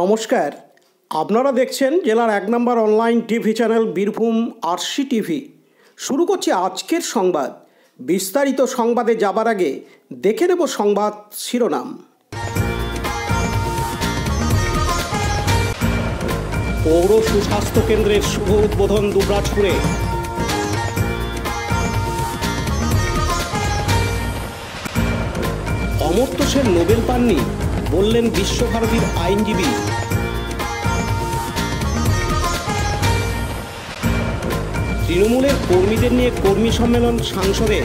নমস্কার, আপনারা দেখছেন জেলার ১ নম্বর online TV channel Birbhum RC TV. শুরু করছি আজকের সংবাদ। বিস্তারিত সংবাদে যাবার আগে দেখে নেব সংবাদ শিরোনাম। পৌর সুস্বাস্থ্য কেন্দ্রের শুভ উদ্বোধন দুবরাজপুরে। অমর্ত্য সেন নোবেল পাননি, বললেন বিশ্বভারতীর আইনজীবী। তৃণমূলের কর্মীদের নিয়ে কর্মী সম্মেলন সাংসদে।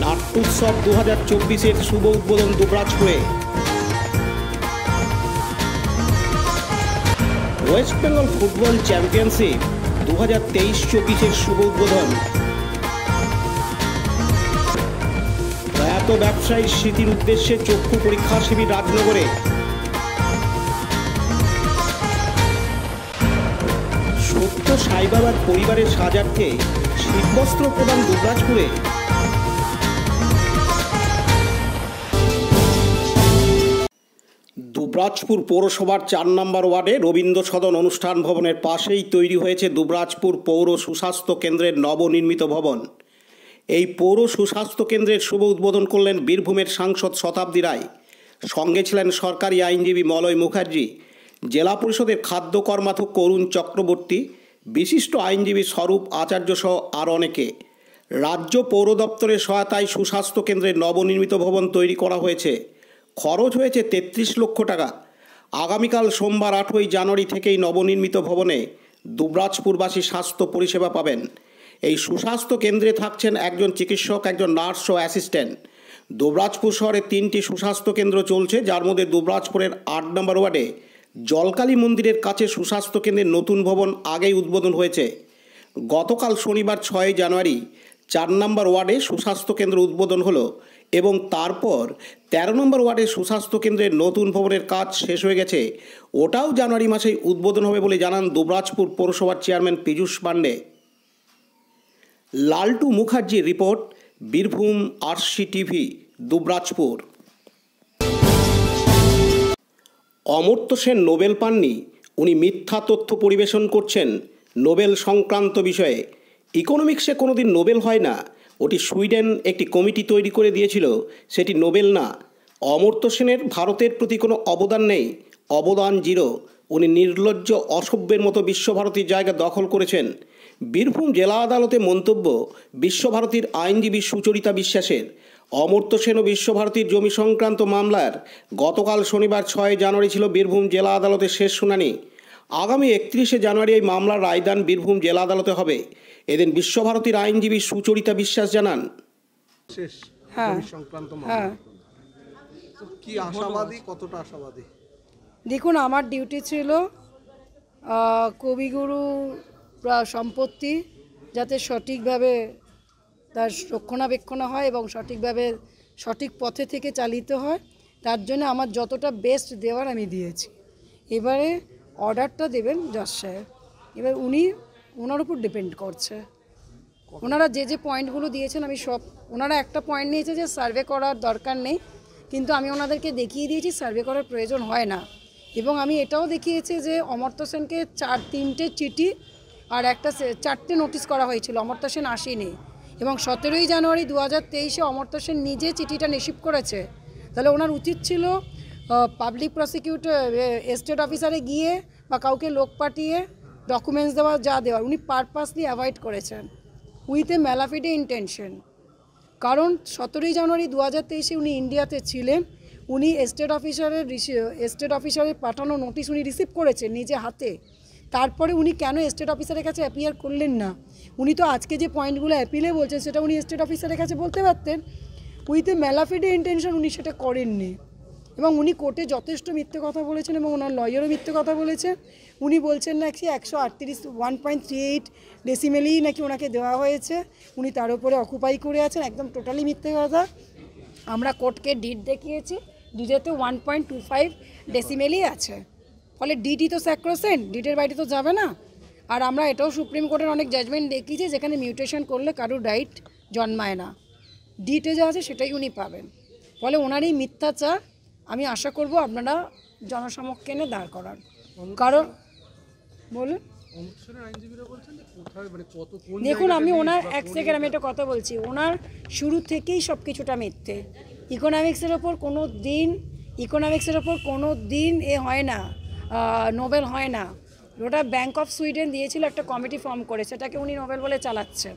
নাট্যোৎসব 2024-এর শুভ উদ্বোধন দুবরাজপুরে। ওয়েস্ট বেঙ্গল ফুটবল চ্যাম্পিয়নশিপ 2023-24-এর শুভ উদ্বোধন। প্রয়াত ব্যবসায়ীর স্মৃতির উদ্দেশ্যে চক্ষু পরীক্ষা শিবির রাজনগরে। সত্য সাই বাবার পরিবারের সাজার্থে শীতবস্ত্র প্রদান দুবরাজপুরে। দুবরাজপুর পৌরসভার ৪ নম্বর ওয়ার্ডে রবীন্দ্র সদন অনুষ্ঠান ভবনের পাশেই তৈরি হয়েছে দুবরাজপুর পৌর সুস্বাস্থ্য কেন্দ্রের নবনির্মিত ভবন। এই পৌর সুস্বাস্থ্য কেন্দ্রের শুভ উদ্বোধন করলেন বীরভূমের সাংসদ শতাব্দী রায়। সঙ্গে ছিলেন সরকারি আইনজীবী মলয় মুখার্জি, জেলা পরিষদের খাদ্য কর্মাধ্যক্ষ অরুণ চক্রবর্তী, বিশিষ্ট আইনজীবী স্বরূপ আচার্য সহ আর অনেকে। রাজ্য পৌর দপ্তরের সহায়তায় সুস্বাস্থ্য কেন্দ্রের নবনির্মিত ভবন তৈরি করা হয়েছে। খরচ হয়েছে 33 লক্ষ টাকা। আগামীকাল সোমবার 8ই জানুয়ারি থেকেই নবনির্মিত ভবনে দুবরাজপুরবাসী স্বাস্থ্য পরিষেবা পাবেন। এই সুস্বাস্থ্য কেন্দ্রে থাকছেন একজন চিকিৎসক, একজন নার্স ও অ্যাসিস্ট্যান্ট। দুবরাজপুর শহরে 3টি সুস্বাস্থ্য কেন্দ্র চলছে, যার মধ্যে দুবরাজপুরের 8 নম্বর ওয়ার্ডে জলকালী মন্দিরের কাছে সুস্বাস্থ্য কেন্দ্রের নতুন ভবন আগেই উদ্বোধন হয়েছে। গতকাল শনিবার 6 জানুয়ারি 4 নম্বর ওয়ার্ডে সুস্বাস্থ্য কেন্দ্র উদ্বোধন হলো এবং তারপর 13 নম্বর ওয়ার্ডে সুস্বাস্থ্য কেন্দ্রের নতুন ভবনের কাজ শেষ হয়ে গেছে। ওটাও জানুয়ারি মাসেই উদ্বোধন হবে বলে জানান দুবরাজপুর পৌরসভার চেয়ারম্যান পীযূষ পাণ্ডে। লালটু মুখার্জির report, Birbhum RC TV, Dubrajpur. Amartya Sen Nobel পাননি, উনি মিথ্যা তথ্য পরিবেশন করছেন নোবেল সংক্রান্ত বিষয়ে। ইকোনমিক্সে কোনোদিন নোবেল হয় না, ওটি সুইডেন একটি কমিটি তৈরি করে দিয়েছিল, সেটি নোবেল না। অমর্ত্য সেনের ভারতের প্রতি কোনো অবদান নেই, অবদান জিরো। উনি নির্লজ্জ অসভ্যের মতো বিশ্বভারতীর জায়গা দখল করেছেন। বীরভূম জেলা আদালতে মন্তব্য বিশ্বভারতীর আইনজীবী সুচরিতা বিশ্বাসের। অমর্ত্য সেন ও বিশ্বভারতীর জমি সংক্রান্ত মামলার গতকাল শনিবার 6 জানুয়ারি ছিল বীরভূম জেলা আদালতের শেষ শুনানি। আগামী 31 জানুয়ারি এই মামলার রায়দান বীরভূম জেলা আদালতে হবে। এদিন বিশ্বভারতীর আইনজীবী সুচরিতা বিশ্বাস জানান, কি আশাবাদী, কতটা আশাবাদী? দেখুন, আমার ডিউটি ছিল কবিগুরু সম্পত্তি যাতে সঠিকভাবে তার রক্ষণাবেক্ষণ হয় এবং সঠিকভাবে সঠিক পথে থেকে চালিত হয়, তার জন্য আমার যতটা বেস্ট দেওয়ার আমি দিয়েছি। এবারে অর্ডারটা দেবেন জজ সাহেব, এবার ওনার উপর ডিপেন্ড করছে। ওনারা যে পয়েন্টগুলো দিয়েছেন আমি সব, ওনারা একটা পয়েন্ট নিয়েছে যে সার্ভে করার দরকার নেই, কিন্তু আমি ওনাদেরকে দেখিয়ে দিয়েছি সার্ভে করার প্রয়োজন হয় না। এবং আমি এটাও দেখিয়েছি যে অমর্ত্য সেনকে 3টে চিঠি আর 4টে নোটিশ করা হয়েছিল, অমর্ত্য সেন আসেনি। এবং 17 জানুয়ারি 2023-এ অমর্ত্য সেন নিজে চিঠিটা রিসিভ করেছে। তাহলে ওনার উচিত ছিল পাবলিক প্রসিকিউটর এস্টেট অফিসারে গিয়ে বা কাউকে লোক পাঠিয়ে ডকুমেন্টস দেওয়ার উনি পারপাসলি অ্যাভয়েড করেছেন উইথ এ ম্যালাফিডে ইন্টেনশন। কারণ 17 জানুয়ারি 2023-এ উনি ইন্ডিয়াতে ছিলেন, উনি এস্টেট অফিসারের পাঠানো নোটিশ উনি রিসিভ করেছেন নিজে হাতে। তারপরে উনি কেন এস্টেট অফিসারের কাছে অ্যাপিয়ার করলেন না? উনি তো আজকে যে পয়েন্টগুলো অ্যাপিলে বলছেন সেটা উনি এস্টেট অফিসারের কাছে বলতে পারতেন। উইথ এ ম্যালাফিডে ইন্টেনশন উনি সেটা করেননি। এবং উনি কোর্টে যথেষ্ট মিথ্যে কথা বলেছেন এবং ওনার লয়ারও মিথ্যে কথা বলেছেন। উনি বলছেন নাকি 138 ডেসিমেলই নাকি ওনাকে দেওয়া হয়েছে, উনি তার উপরে অকুপাই করে আছেন। একদম টোটালি মিথ্যে কথা। আমরা কোর্টকে ডিড দেখিয়েছি, ডিডেতে 1.25 ডেসিমেলই আছে। ফলে ডিডই তো স্যাক্রোসেন্ট, ডিডের বাইরে তো যাবে না। আর আমরা এটাও সুপ্রিম কোর্টের অনেক জাজমেন্ট দেখিয়েছি যেখানে মিউটেশন করলে কারোর রাইট জন্মায় না। ডিটে যা আছে সেটাই উনি পাবেন। ফলে ওনার এই মিথ্যাচার আমি আশা করব আপনারা জনসমক্ষে এনে দাঁড় করান। কারণ বলুন, দেখুন আমি ওনার এক সেকেন্ড আমি একটা কথা বলছি, ওনার শুরু থেকেই সব কিছুটা মিথ্যে। ইকোনমিক্সের ওপর কোনো দিন এ হয় না, নোবেল হয় না। ওটা ব্যাংক অফ সুইডেন দিয়েছিল, একটা কমিটি ফর্ম করে, সেটাকে উনি নোবেল বলে চালাচ্ছেন।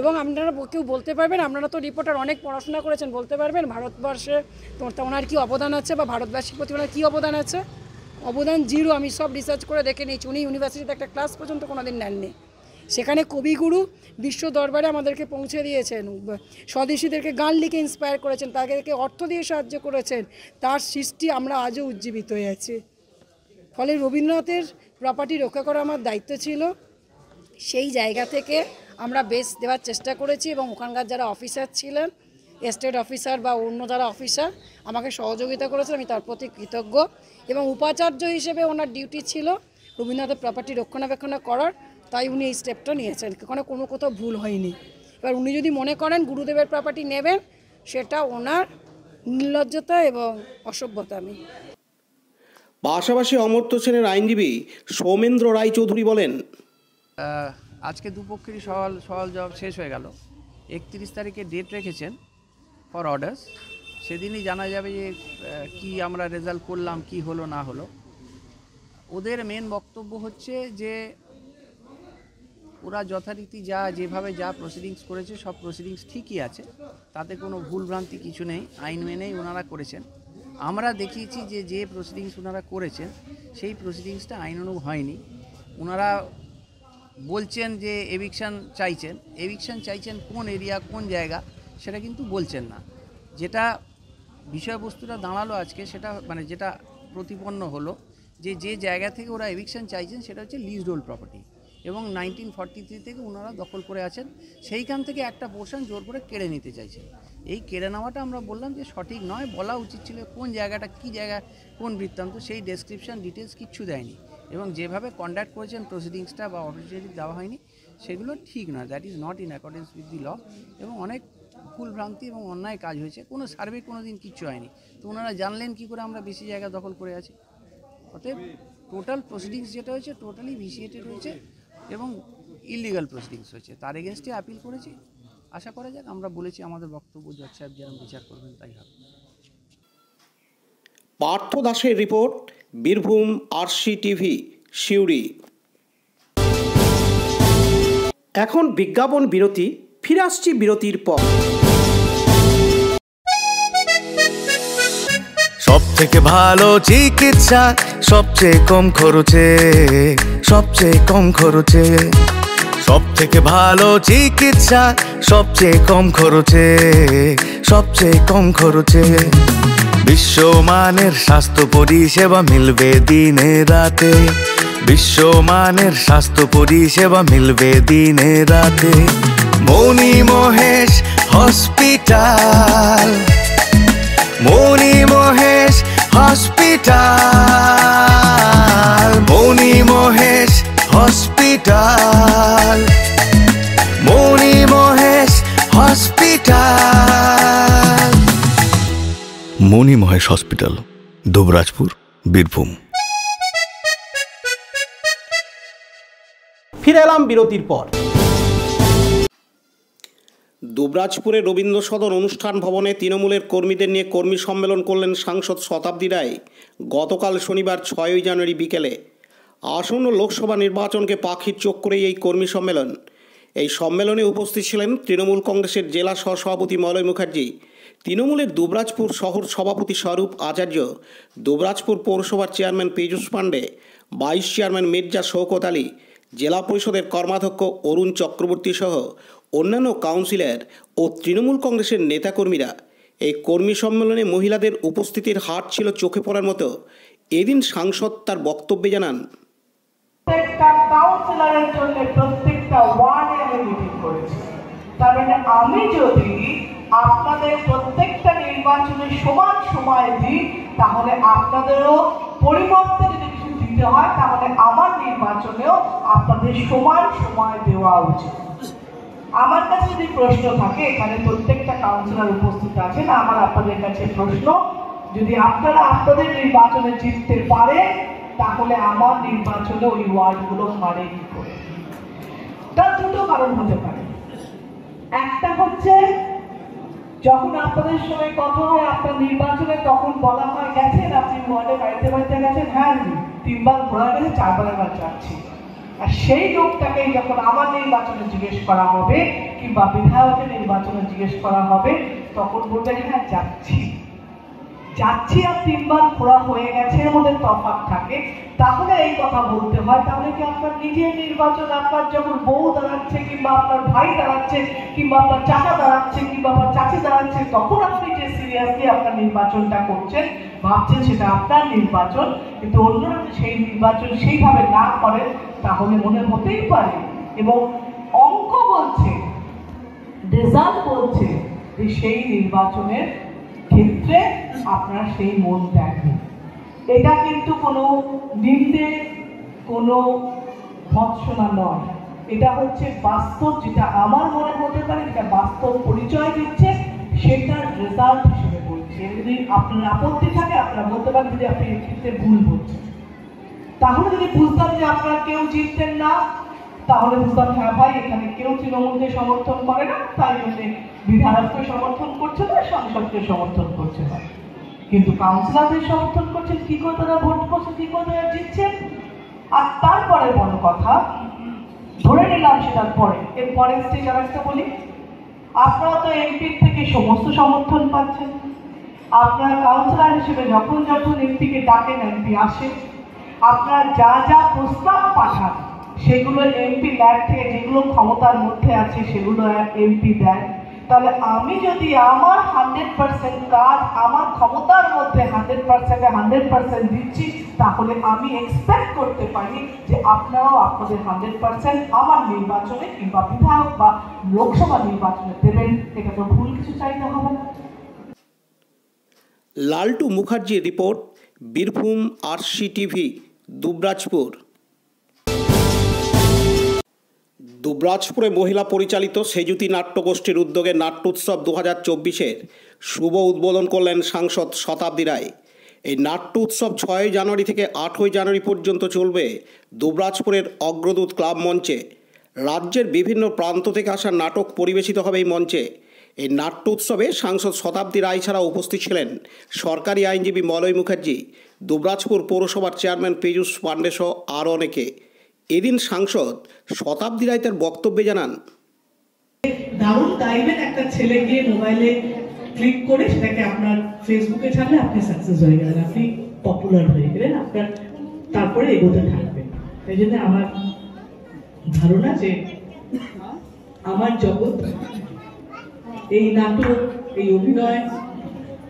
এবং আপনারা কেউ বলতে পারবেন, আপনারা তো রিপোর্টার অনেক পড়াশোনা করেছেন, বলতে পারবেন ভারতবর্ষে ওনার কী অবদান আছে বা ভারতবাসীর প্রতি ওনার কী অবদান আছে? অবদান জিরো। আমি সব রিসার্চ করে দেখে নিয়েছি। উনি ইউনিভার্সিটিতে একটা ক্লাস পর্যন্ত কোনো দিন নেননি। সেখানে কবিগুরু বিশ্ব দরবারে আমাদেরকে পৌঁছে দিয়েছেন, স্বদেশীদেরকে গান লিখে ইন্সপায়ার করেছেন, তাদেরকে অর্থ দিয়ে সাহায্য করেছেন। তার সৃষ্টি আমরা আজও উজ্জীবিত হয়ে আছি। ফলে রবীন্দ্রনাথের প্রপার্টি রক্ষা করা আমার দায়িত্ব ছিল। সেই জায়গা থেকে আমরা বেস দেওয়ার চেষ্টা করেছি এবং ওখানকার যারা অফিসার ছিলেন, এস্টেট অফিসার বা অন্য যারা অফিসার আমাকে সহযোগিতা করেছে, আমি তার প্রতি কৃতজ্ঞ। এবং উপাচার্য হিসেবে ওনার ডিউটি ছিল রবীন্দ্রনাথের প্রপার্টি রক্ষণাবেক্ষণ করার, তাই উনি এই স্টেপটা নিয়েছেন। কোনো কোথাও ভুল হয়নি। এবার উনি যদি মনে করেন গুরুদেবের প্রপার্টি নেবেন, সেটা ওনার নির্লজ্জতা এবং অসভ্যতামি। পাশাপাশি অমর্ত্য সেনের আইনজীবী সৌমেন্দ্র রায়চৌধুরী বলেন, আজকে দুপক্ষেরই সওয়াল জবাব শেষ হয়ে গেল। 31 তারিখে ডেট রেখেছেন ফর অর্ডার্স। সেদিনই জানা যাবে যে কি আমরা রেজাল্ট করলাম, কি হলো না হলো। ওদের মেন বক্তব্য হচ্ছে যে ওরা যথারীতি যেভাবে প্রসিডিংস করেছে সব প্রসিডিংস ঠিকই আছে, তাতে কোনো ভুলভ্রান্তি কিছু নেই, আইন মেনেই ওনারা করেছেন। আমরা দেখিয়েছি যে প্রসিডিংস ওনারা করেছেন সেই প্রসিডিংসটা আইনানুগ হয়নি। ওনারা বলছেন যে এভিকশন চাইছেন কোন এরিয়া কোন জায়গা সেটা কিন্তু বলছেন না। যেটা বিষয়বস্তুটা দাঁড়ালো আজকে, সেটা যেটা প্রতিপন্ন হলো যে জায়গা থেকে ওরা এভিকশন চাইছেন সেটা হচ্ছে লিজড হোল্ড প্রপার্টি, এবং 1943 থেকে ওনারা দখল করে আছেন। সেইখান থেকে একটা পোর্শন জোর করে কেড়ে নিতে চাইছেন। এই কেড়ে নেওয়াটা আমরা বললাম যে সঠিক নয়, বলা উচিত ছিল কোন জায়গাটা কী জায়গা কোন বৃত্তান্ত, সেই ডেসক্রিপশন ডিটেলস কিচ্ছু দেয়নি। এবং যেভাবে কন্ডাক্ট করেছেন প্রসিডিংসটা বা অফিসিয়ালি দেওয়া হয়নি, সেগুলো ঠিক নয়। That is not in accordance with the law. এবং অনেক ভুলভ্রান্তি এবং অন্যায় কাজ হয়েছে। কোনো সার্ভে কোনো দিন কিচ্ছু হয়নি, তো ওনারা জানলেন কী করে আমরা বেশি জায়গা দখল করে আছি? অতএব টোটাল প্রসিডিংস যেটা হয়েছে টোটালি ভিসিয়েটেড হয়েছে এবং ইলিগাল প্রসিডিংস হয়েছে। তার এগেনস্টে আপিল করেছি। আশা করা যাক, আমরা বলেছি আমাদের বক্তব্য জজ সাহেব যেরকম বিচার করবেন তাই হবে। পার্থ দাসের report, Birbhum RC TV, Suri. এখন বিজ্ঞাপন বিরতি, ফিরে আসছি বিরতির পর। সব থেকে ভালো চিকিৎসা সবচেয়ে কম খরচে, সবচেয়ে কম খরচে। সব থেকে ভালো চিকিৎসা সবচেয়ে কম খরচে, সবচেয়ে কম খরচে। বিশ্বমানের স্বাস্থ্য পরিষেবা মিলবে দিনে রাতে, বিশ্বমানের স্বাস্থ্য পরিষেবা মিলবে দিনে রাতে। মণি মহেশ হসপিটাল, মণি মহেশ হসপিটাল, মণি মহেশ হসপিটাল, মণি মহেশ হসপিটাল। মণি মহেশ হসপিটাল, দুবরাজপুর, বীরভূম। ফিরে এলাম বিরতির পর। দুবরাজপুরে রবীন্দ্র সদন অনুষ্ঠান ভবনে তৃণমূলের কর্মীদের নিয়ে কর্মী সম্মেলন করলেন সাংসদ শতাব্দী রায়। গতকাল শনিবার 6 জানুয়ারি বিকেলে। আসন্ন লোকসভা নির্বাচনকে পাখির চোখ করেই এই কর্মী সম্মেলন। এই সম্মেলনে উপস্থিত ছিলেন তৃণমূল কংগ্রেসের জেলা সহসভাপতি মলয় মুখার্জি, তৃণমূলের দুবরাজপুর শহর সভাপতি স্বরূপ আচার্য, দুবরাজপুর পৌরসভার chairman Piyush Pandey, vice chairman Mirza Shaukat Ali, জেলা পরিষদের কর্মাধ্যক্ষ অরুণ চক্রবর্তী সহ অন্যান্য কাউন্সিলর ও তৃণমূল কংগ্রেসের নেতাকর্মীরা। এই কর্মী সম্মেলনে মহিলাদের উপস্থিতির হার ছিল চোখে পড়ার মতো। এদিন সাংসদ তার বক্তব্যে জানান, প্রত্যেকটা কাউন্সিলরের জন্য প্রত্যেকটা ওয়ার্ডে আমি মিটিং করেছি। তার মানে আমি যদি আপনাদের প্রত্যেকটা নির্বাচনে সমান সময় দিই, তাহলে আপনাদেরও পরিবর্তে যদি কিছু দিতে হয়, তাহলে আমার নির্বাচনেও আপনাদের সমান সময় দেওয়া উচিত। আমার কাছে যদি প্রশ্ন থাকে, এখানে প্রত্যেকটা কাউন্সিলর উপস্থিত আছেন, আমার আপনাদের কাছে প্রশ্ন, যদি আপনারা আপনাদের নির্বাচনে জিততে পারে তাহলে আমার নির্বাচনে ওই ওয়ার্ডগুলো পারে কি করে? তার দুটো কারণ হতে পারে। একটা হচ্ছে যখন আপনাদের সঙ্গে কথা হয় আপনার নির্বাচনে, তখন বলা হয় গেছেন আপনি ওয়ার্ডে বাড়িতে বাড়িতে গেছেন, হ্যাঁ 3বার ঘোরা গেছে, 4বার এবার যাচ্ছি। আর সেই লোকটাকেই যখন আমার নির্বাচনে জিজ্ঞেস করা হবে কিংবা বিধায়কের নির্বাচনে জিজ্ঞেস করা হবে, তখন বলবে হ্যাঁ যাচ্ছি আর 3বার ঘোরা হয়ে গেছে, এর মধ্যে তফাৎ থাকে। তাহলে এই কথা বলতে হয়, তাহলে কি আপনার নিজের নির্বাচন, আপনার যখন বউ দাঁড়াচ্ছে কিংবা আপনার ভাই দাঁড়াচ্ছে কিংবা আপনার চাচা দাঁড়াচ্ছে কিংবা আপনার চাচি দাঁড়াচ্ছে, তখন আপনি যে সিরিয়াসলি আপনার নির্বাচনটা করছেন, ভাবছেন সেটা আপনার নির্বাচন, কিন্তু অন্যরা সেই নির্বাচন সেইভাবে না করেন, তাহলে মনে হতেই পারে এবং অঙ্ক বলছে, রেজাল্ট বলছে যে সেই নির্বাচনের ক্ষেত্রে আপনারা সেই মন দেখেন। এটা কিন্তু কোনো নিন্দে, কোনো ভৎসনা নয়, এটা হচ্ছে বাস্তব, যেটা আমার মনে হতে পারে, যেটা বাস্তব পরিচয় দিচ্ছে, সেটার রেজাল্ট হিসেবে বলছে। যদি আপনার আপত্তি থাকে আপনারা বলতে পারেন, যদি আপনি এক্ষেত্রে ভুল বলছেন। তাহলে যদি বুঝতাম যে আপনারা কেউ জিততেন না, তাহলে বুঝতাম হ্যাঁ ভাই এখানে কেউ তৃণমূলকে সমর্থন করে না, তাই জন্য বিধায়ককে সমর্থন করছে না, সাংসদকে সমর্থন করছে না। কিন্তু কাউন্সিলরদের সমর্থন করছেন, কি করে তারা ভোট করছে, কি করে তারা জিতছেন। আর তারপরে বড় কথা, ধরে নিলাম সেটার পরে, এর পরের স্টেজ আর একটা বলি, আপনারা তো এমপির থেকে সমস্ত সমর্থন পাচ্ছেন। আপনারা কাউন্সিলর হিসেবে যখন যখন এমপিকে ডাকেন, এমপি আসে, আপনারা যা যা প্রস্তাব পাঠান সেগুলো এমপি ল্যাব থেকে, যেগুলো ক্ষমতার মধ্যে আছে সেগুলো এমপি দেয়। তাহলে আমি যদি আমার 100% কাজ আমার ক্ষমতার মধ্যে 100% দিচ্ছি, তাহলে আমি এক্সপেক্ট করতে পারি যে আপনারাও আপনাদের 100% আমার নির্বাচনে কিংবা বিধায়ক বা লোকসভা নির্বাচনে দেবেন। এটা তো ভুল কিছু চাইতে হবে না। লালটু মুখার্জির রিপোর্ট, বীরভূম RCTV, দুবরাজপুর। দুবরাজপুরে মহিলা পরিচালিত সেজুতি নাট্যগোষ্ঠীর উদ্যোগে নাট্যোৎসব 2024-এর শুভ উদ্বোধন করলেন সাংসদ শতাব্দী রায়। এই নাট্য উৎসব 6 জানুয়ারি থেকে 8 জানুয়ারি পর্যন্ত চলবে দুবরাজপুরের অগ্রদূত ক্লাব মঞ্চে। রাজ্যের বিভিন্ন প্রান্ত থেকে আসা নাটক পরিবেশিত হবে এই মঞ্চে। এই নাট্য উৎসবে সাংসদ শতাব্দী রায় ছাড়া উপস্থিত ছিলেন সরকারি আইনজীবী মলয় মুখার্জি, দুবরাজপুর পৌরসভার চেয়ারম্যান পীযূষ পাণ্ডে সহ আরও অনেকে। এদিন সাংসদ শতাব্দী রায় তার বক্তব্যে জানান, দারুণ গাইবেন, একটা ছেলে গিয়ে মোবাইলে ক্লিক করে সেটাকে আপনার ফেসবুকে ছাড়লে আপনি সাকসেস হয়ে গেলেন, আপনি পপুলার হয়ে গেলেন, আপনার তারপরে এগোতে থাকবেন। এই জন্য আমার ধারণা যে আমার জগৎ, এই নাটক, এই অভিনয়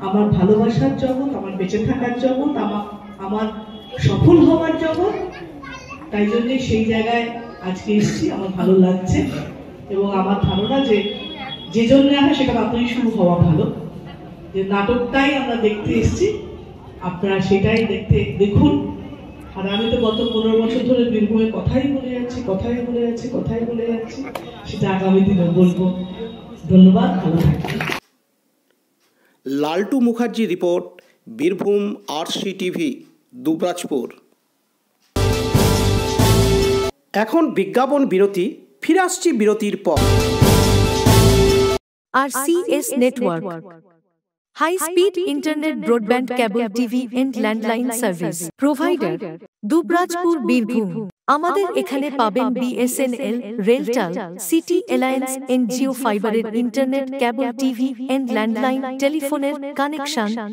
আমার ভালোবাসার জগৎ, আমার বেঁচে থাকার জগৎ, আমার সফল হওয়ার জগৎ। তাই জন্য সেই জায়গায় আজকে এসেছি, আমার ভালো লাগছে এবং আমার ধারণা যে জন্য আসে সেটা তাড়াতাড়ি শুরু হওয়া ভালো। যে নাটকটাই আমরা দেখতে এসেছি, আপনারা সেটাই দেখুন। আর আমি তো গত 15 বছর ধরে বীরভূমে কথাই বলে যাচ্ছি, সেটা আগামী দিনে বলবো। ধন্যবাদ, ভালো থাকবেন। লালটু মুখার্জি রিপোর্ট, বীরভূম RCTV, দুবরাজপুর। এখন বিজ্ঞাপন বিরতি, ফিরে আসছি বিরতির পর। RCS Network, high speed internet, broadband, cable TV and landline service provider, Dubrajpur, Birbhum. আমাদের এখানে পাবেন BSNL, RailTel, city alliance and Jio ফাইবারের internet, cable TV and landline টেলিফোনের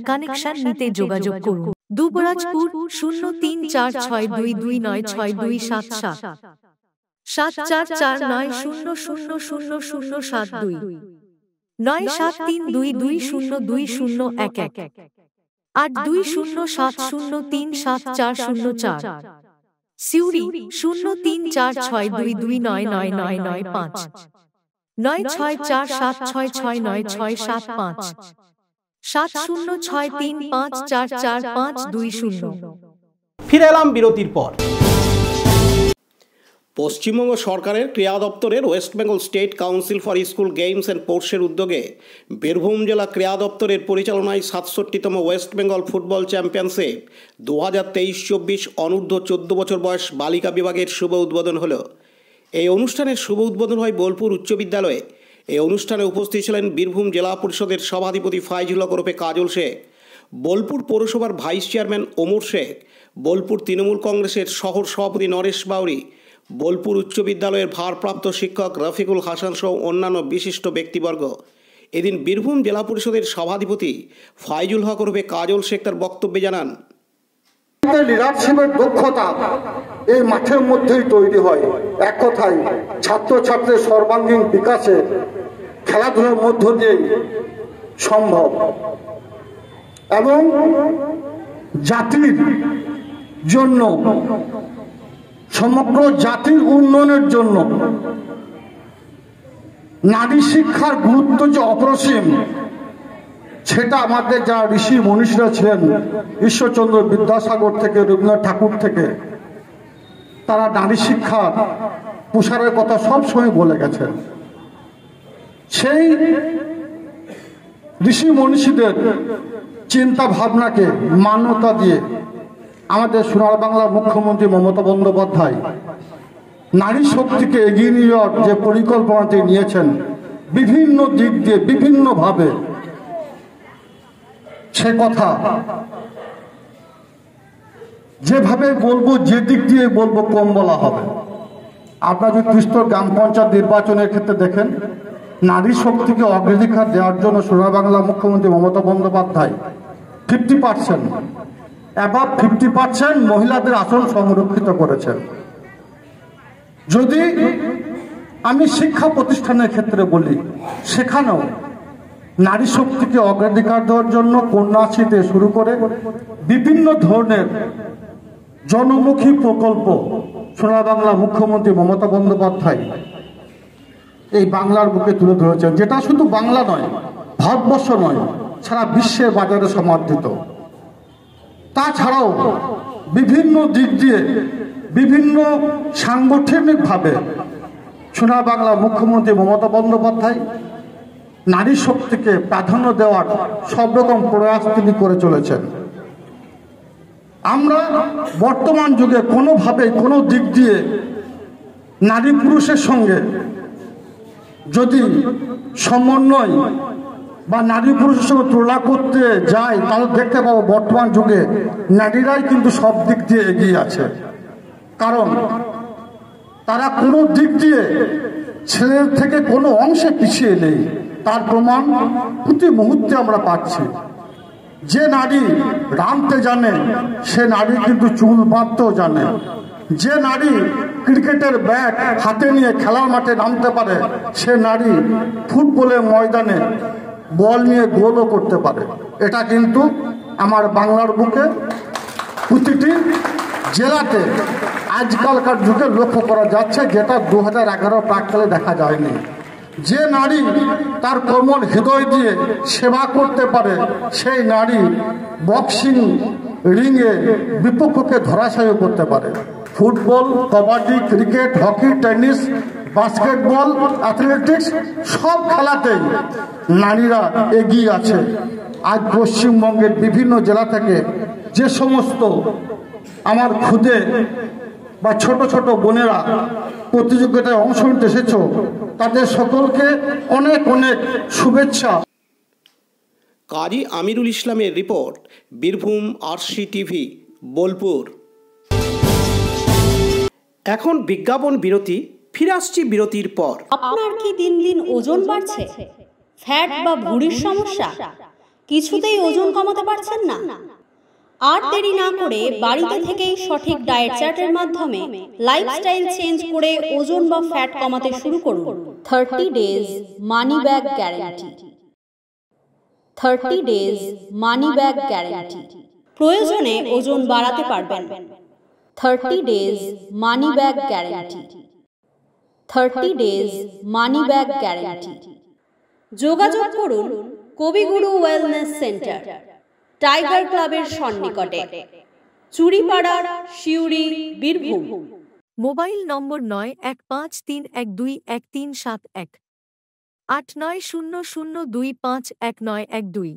কানেকশন নিতে যোগাযোগ করুন। দুবরাজপুর 034422962977 7449000072 9732202011 8207037404। সিউড়ি 034622999995 9647669675 7063544520। ফিরে এলাম বিরতির পর। পশ্চিমবঙ্গ সরকারের ক্রীড়া দপ্তরের West Bengal state council for school games and স্পোর্টসের উদ্যোগে বীরভূম জেলা ক্রীড়া দপ্তরের পরিচালনায় 67তম ওয়েস্ট বেঙ্গল ফুটবল চ্যাম্পিয়নশিপ 2023-24 অনূর্ধ্ব 14 বছর বয়স বালিকা বিভাগের শুভ উদ্বোধন হলো। এই অনুষ্ঠানের শুভ উদ্বোধন হয় বোলপুর উচ্চ বিদ্যালয়ে। এই অনুষ্ঠানে উপস্থিত ছিলেন বীরভূম জেলা পরিষদের সভাধিপতি ফাইজুল হক ওরফে কাজল শেখ, বোলপুর পৌরসভার ভাইস চেয়ারম্যান ওমর শেখ, বোলপুর তৃণমূল কংগ্রেসের শহর সভাপতি নরেশ বাউরি, বোলপুর উচ্চ বিদ্যালয়ের ভারপ্রাপ্ত শিক্ষক রফিকুল হাসান সহ অন্যান্য বিশিষ্ট ব্যক্তিবর্গ। এদিন বীরভূম জেলা পরিষদের সভাধিপতি ফাইজুল হক ওরফে কাজল শেখ তার বক্তব্যে জানান, লিডারশিপের দক্ষতা এই মাঠের মধ্যেই তৈরি হয়। এক কথায় ছাত্রছাত্রীর সর্বাঙ্গীন বিকাশে খেলাধুলার মধ্য দিয়ে সম্ভব এবং জাতির জন্য, সমগ্র জাতির উন্নয়নের জন্য নারী শিক্ষার গুরুত্ব যে অপরিসীম, সেটা আমাদের যারা ঋষি মনীষীরা ছিলেন, ঈশ্বরচন্দ্র বিদ্যাসাগর থেকে রবীন্দ্রনাথ ঠাকুর থেকে, তারা নারী শিক্ষার প্রসারের কথা সবসময় বলে গেছেন। সেই ঋষি মনীষীদের চিন্তা ভাবনাকে মান্যতা দিয়ে আমাদের সোনার বাংলার মুখ্যমন্ত্রী মমতা বন্দ্যোপাধ্যায় নারী শক্তিকে এগিয়ে নিয়ে যাওয়ার যে পরিকল্পনাটি নিয়েছেন, বিভিন্ন দিক দিয়ে বিভিন্নভাবে, সে কথা যেভাবে বলবো, যে দিক দিয়ে বলবো কম বলা হবে। আপনারা যদি ত্রিস্তর গ্রাম পঞ্চায়েত নির্বাচনের ক্ষেত্রে দেখেন, নারী শক্তিকে অগ্রাধিকার দেওয়ার জন্য সোনার বাংলা মুখ্যমন্ত্রী মমতা বন্দ্যোপাধ্যায় 50%, অ্যাবাভ 50% মহিলাদের আসন সংরক্ষিত করেছেন। যদি আমি শিক্ষা প্রতিষ্ঠানের ক্ষেত্রে বলি, সেখানেও নারী শক্তিকে অগ্রাধিকার দেওয়ার জন্য কন্যাশ্রী থেকে শুরু করে বিভিন্ন ধরনের জনমুখী প্রকল্প সোনার বাংলা মুখ্যমন্ত্রী মমতা বন্দ্যোপাধ্যায় এই বাংলার বুকে তুলে ধরেছেন, যেটা শুধু বাংলা নয়, ভারতবর্ষ নয়, সারা বিশ্বের বাজারে সমর্থিত। তাছাড়াও বিভিন্ন দিক দিয়ে, বিভিন্ন সাংগঠনিকভাবে সোনার বাংলা মুখ্যমন্ত্রী মমতা বন্দ্যোপাধ্যায় নারী শক্তিকে প্রাধান্য দেওয়ার সব রকম প্রয়াস তিনি করে চলেছেন। আমরা বর্তমান যুগে কোনোভাবে কোনো দিক দিয়ে নারী পুরুষের সঙ্গে যদি সমন্বয় বা নারী পুরুষের সঙ্গে তুলনা করতে যাই, তাহলে দেখতে পাবো বর্তমান যুগে নারীরাই কিন্তু সব দিক দিয়ে এগিয়ে আছে। কারণ তারা কোনো দিক দিয়ে ছেলের থেকে কোনো অংশে পিছিয়ে নেই, তার প্রমাণ প্রতি মুহূর্তে আমরা পাচ্ছি। যে নারী রাঁধতে জানে, সে নারী কিন্তু চুল বাঁধতেও জানে। যে নারী ক্রিকেটের ব্যাট হাতে নিয়ে খেলার মাঠে নামতে পারে, সে নারী ফুটবলের ময়দানে বল নিয়ে গোলও করতে পারে। এটা কিন্তু আমার বাংলার বুকে প্রতিটি জেলাতে আজকালকার যুগে লক্ষ্য করা যাচ্ছে, যেটা 2011 প্রাককালে দেখা যায়নি। যে নারী তার কোমল হৃদয় দিয়ে সেবা করতে পারে, সেই নারী বক্সিং রিংয়ে বিপক্ষকে ধরাশায়ী করতে পারে। Football, kabaddi, cricket, hockey, tennis, basketball, athletics সব খেলাতেই নারীরা এগিয়ে আছে। আজ পশ্চিমবঙ্গের বিভিন্ন জেলা থেকে যে সমস্ত আমার খুদে বা ছোট ছোট বোনেরা প্রতিযোগিতায় অংশ নিতে এসেছ, তাদের সকলকে অনেক অনেক শুভেচ্ছা। কাজী আমিরুল ইসলামের report, Birbhum RC TV, Bolpur. এখন বিজ্ঞাপন বিরতি, ফিরে আসছি বিরতির পর। আপনার কি দিন দিন ওজন বাড়ছে? ফ্যাট বা ভুঁড়ির সমস্যা? কিছুতেই ওজন কমাতে পারছেন না? আর দেরি না করে বাড়িতে থেকেই সঠিক ডায়েট চার্টের মাধ্যমে লাইফস্টাইল চেঞ্জ করে ওজন বা ফ্যাট কমাতে শুরু করুন। 30 days money back guarantee. 30 days money back guarantee. প্রয়োজনে ওজন বাড়াতে পারবেন। 30 days money back guarantee. 30 days money back guarantee. যোগাযোগ করুন কবিগুরু ওয়েলনেস সেন্টার, টাইগার ক্লাবের সন্নিকটে, চুরিপাড়ার, সিউড়ি, বীরভূম। Mobile number 9153121371 8900251912।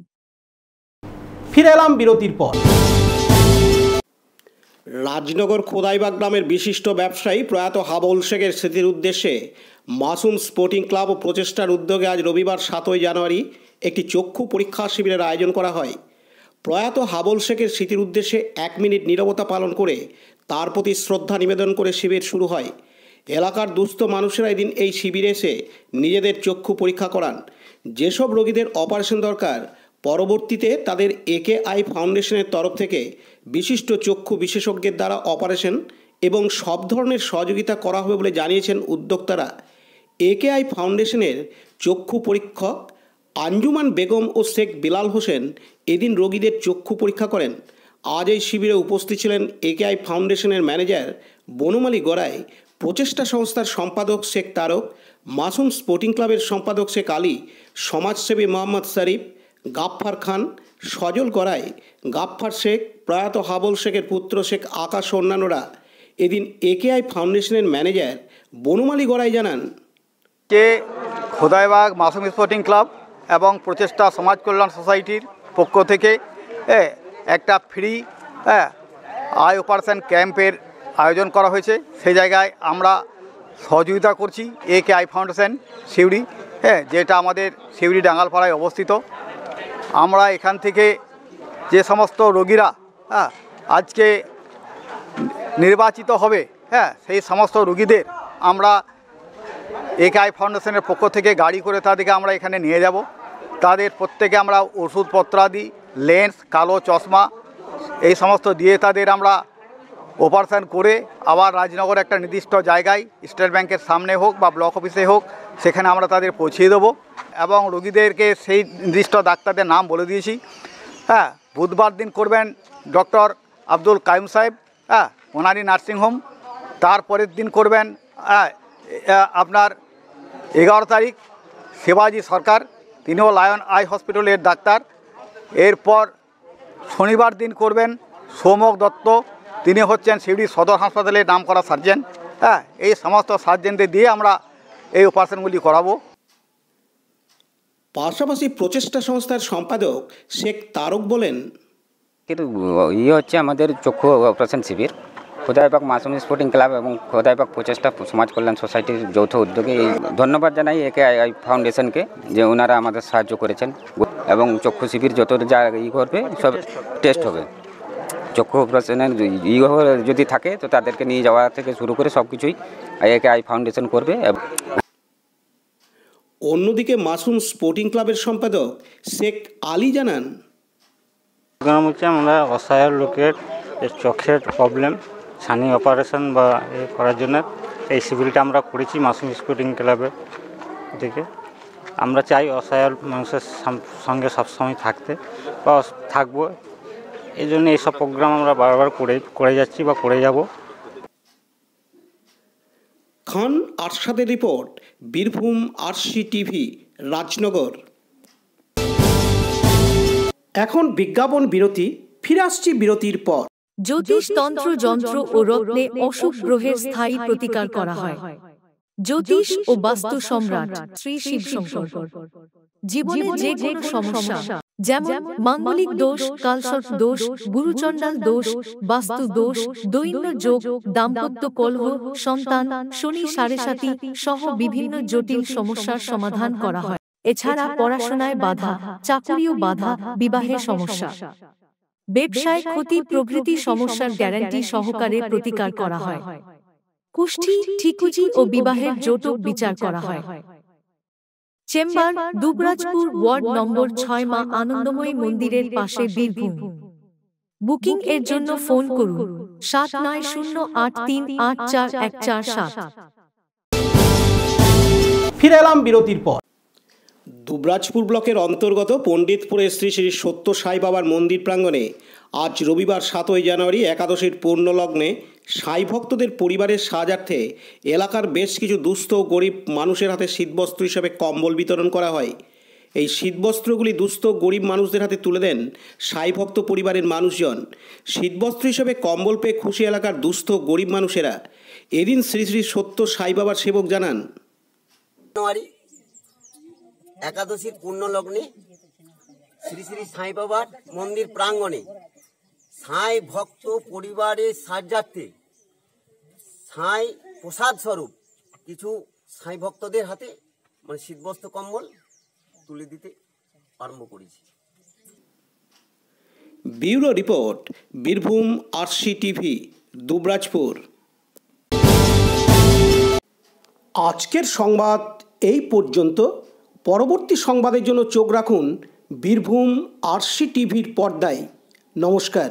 ফিরে এলাম বিরতির পর। রাজনগর খোদাইবাগ গ্রামের বিশিষ্ট ব্যবসায়ী প্রয়াত হাবুল শেখের স্মৃতির উদ্দেশ্যে মাসুম স্পোর্টিং ক্লাব ও প্রচেষ্টার উদ্যোগে আজ রবিবার 7 জানুয়ারি একটি চক্ষু পরীক্ষা শিবিরের আয়োজন করা হয়। প্রয়াত হাবুল শেখের স্মৃতির উদ্দেশ্যে 1 মিনিট নীরবতা পালন করে তার প্রতি শ্রদ্ধা নিবেদন করে শিবির শুরু হয়। এলাকার দুস্থ মানুষেরা এদিন এই শিবিরে এসে নিজেদের চক্ষু পরীক্ষা করান। যেসব রোগীদের অপারেশন দরকার পরবর্তীতে তাদের AKI ফাউন্ডেশনের তরফ থেকে বিশিষ্ট চক্ষু বিশেষজ্ঞের দ্বারা অপারেশন এবং সব ধরনের সহযোগিতা করা হবে বলে জানিয়েছেন উদ্যোক্তারা। AKI ফাউন্ডেশনের চক্ষু পরীক্ষক আঞ্জুমান বেগম ও শেখ বিলাল হোসেন এদিন রোগীদের চক্ষু পরীক্ষা করেন। আজ এই শিবিরে উপস্থিত ছিলেন AKI ফাউন্ডেশনের ম্যানেজার বনমালী গড়াই, প্রচেষ্টা সংস্থার সম্পাদক শেখ তারক, মাসুম স্পোর্টিং ক্লাবের সম্পাদক শেখ আলী, সমাজসেবী মোহাম্মদ শরীফ, গাফফার খান, সজল গড়াই, গাফফার শেখ, প্রয়াত হাবুল শেখের পুত্র শেখ আকাশ ও অন্যান্যরা। এদিন AKI ফাউন্ডেশনের ম্যানেজার বনমালী গড়াই জানান, যে খোদাইবাগ মাসুম স্পোর্টিং ক্লাব এবং প্রচেষ্টা সমাজ কল্যাণ সোসাইটির পক্ষ থেকে একটা ফ্রি আই অপারেশন ক্যাম্পের আয়োজন করা হয়েছে। সেই জায়গায় আমরা সহযোগিতা করছি AKI ফাউন্ডেশন সিউড়ি, যেটা আমাদের সিউড়ি ডাঙ্গালপাড়ায় অবস্থিত। আমরা এখান থেকে যে সমস্ত রোগীরা আজকে নির্বাচিত হবে সেই সমস্ত রোগীদের আমরা AKI ফাউন্ডেশনের পক্ষ থেকে গাড়ি করে তাদেরকে আমরা এখানে নিয়ে যাব। তাদের প্রত্যেকে আমরা ওষুধপত্রাদি, লেন্স, কালো চশমা এই সমস্ত দিয়ে তাদের আমরা অপারেশন করে আবার রাজনগর একটা নির্দিষ্ট জায়গায় স্টেট ব্যাংকের সামনে হোক বা ব্লক অফিসে হোক সেখানে আমরা তাদের পৌঁছিয়ে দেবো। এবং রোগীদেরকে সেই নির্দিষ্ট ডাক্তারদের নাম বলে দিয়েছি। বুধবার দিন করবেন ডক্টর আব্দুল কাইম সাহেব, ওনারই নার্সিংহোম। তারপরের দিন করবেন আপনার 11 তারিখ শিবাজি সরকার, তিনিও লায়ন আই হসপিটালের ডাক্তার। এরপর শনিবার দিন করবেন সৌমক দত্ত, তিনি হচ্ছেন সিউড়ি সদর হাসপাতালের নামকরা সার্জেন। এই সমস্ত সার্জেনদের দিয়ে আমরা এই অপারেশনগুলি করাবো। পাশাপাশি প্রচেষ্টা সংস্থার সম্পাদক শেখ তারক বলেন, কিন্তু হচ্ছে আমাদের চক্ষু অপারেশন শিবির খোদাইবাগ মাসুম স্পোর্টিং ক্লাব এবং খোদাইবাগ প্রচেষ্টা সমাজ কল্যাণ সোসাইটির যৌথ উদ্যোগে এই ধন্যবাদ জানাই AKI ফাউন্ডেশনকে যে ওনারা আমাদের সাহায্য করেছেন। এবং চক্ষু শিবির যত যা করবে সব টেস্ট হবে, চক্ষু অপারেশনের যদি থাকে তো তাদেরকে নিয়ে যাওয়া থেকে শুরু করে সব কিছুই AKI ফাউন্ডেশন করবে। অন্যদিকে মাসুম স্পোর্টিং ক্লাবের সম্পাদক শেখ আলী জানান, হচ্ছে আমরা অসহায় লোকের চোখের প্রবলেম ছানি অপারেশন বা করার জন্য এই শিবিরটা আমরা করেছি মাসুম স্পোর্টিং ক্লাবের দিকে। আমরা চাই অসহায় মানুষের সঙ্গে সবসময় থাকতে বা থাকবো, এই জন্য এইসব প্রোগ্রাম আমরা বারবার করে যাচ্ছি বা করে যাব। খান আরশাদের রিপোর্ট, বীরভূম RCTV, রাজনগর। এখন বিজ্ঞাপন বিরতি, ফিরে আসছি বিরতির পর। জ্যোতিষ তন্ত্র যন্ত্র ও রত্নে অশুভ গ্রহের স্থায়ী প্রতিকার করা হয়। জ্যোতিষ ও বাস্তু সম্রাট শ্রী শিব শঙ্কর। জীবনে যে কোনো সমস্যা যেমন মাঙ্গলিক দোষ, কালসর্প দোষ, গুরুচণ্ডাল দোষ, বাস্তু দোষ, দৈন্য যোগ, দাম্পত্য কলহ, সন্তান, শনি সাড়েসাতি সহ বিভিন্ন জটিল সমস্যার সমাধান করা হয়। এছাড়া পড়াশোনায় বাধা, চাকুরিও বাধা, বিবাহে সমস্যা, ব্যবসায় ক্ষতি প্রভৃতি সমস্যার গ্যারান্টি সহকারে প্রতিকার করা হয়। কুষ্ঠি, ঠিকুজি ও বিবাহের জটক বিচার করা হয়। চেম্বার দুবরাজপুর, ওয়ার্ড নম্বর 6, মা আনন্দময়ী মন্দিরের পাশে, বীরভূম। বুকিং এর জন্য ফোন করুন 7908384147। ফিরে এলাম বিরতির পর। দুবরাজপুর ব্লকের অন্তর্গত পণ্ডিতপুরের শ্রী শ্রী সত্য সাই বাবার মন্দির প্রাঙ্গণে আজ রবিবার 7 জানুয়ারি একাদশীর পূর্ণ লগ্নে সাই ভক্তদের পরিবারের সাহায্যার্থে এলাকার বেশ কিছু দুস্থ ও গরিব মানুষের হাতে শীতবস্ত্র হিসেবে কম্বল বিতরণ করা হয়। এই শীতবস্ত্রগুলি দুস্থ গরিব মানুষদের হাতে তুলে দেন সাই ভক্ত পরিবারের মানুষজন। শীতবস্ত্র হিসেবে কম্বল পেয়ে খুশি এলাকার দুস্থ গরিব মানুষেরা। এদিন শ্রী শ্রী সত্য সাই বাবার সেবক জানান, জানুয়ারি একাদশীর পূর্ণ লগ্নে শ্রী শ্রী সাই বাবার মন্দির প্রাঙ্গণে সাই ভক্ত পরিবারের সাহায্যার্থে সাই প্রসাদ স্বরূপ কিছু সাই ভক্তদের হাতে মানে শীতবস্ত্র কম্বল তুলে দিতে আরম্ভ করেছি। Bureau report, Birbhum RC TV, Dubrajpur. আজকের সংবাদ এই পর্যন্ত। পরবর্তী সংবাদের জন্য চোখ রাখুন বীরভূম আরসি টিভির পর্দায়। নমস্কার।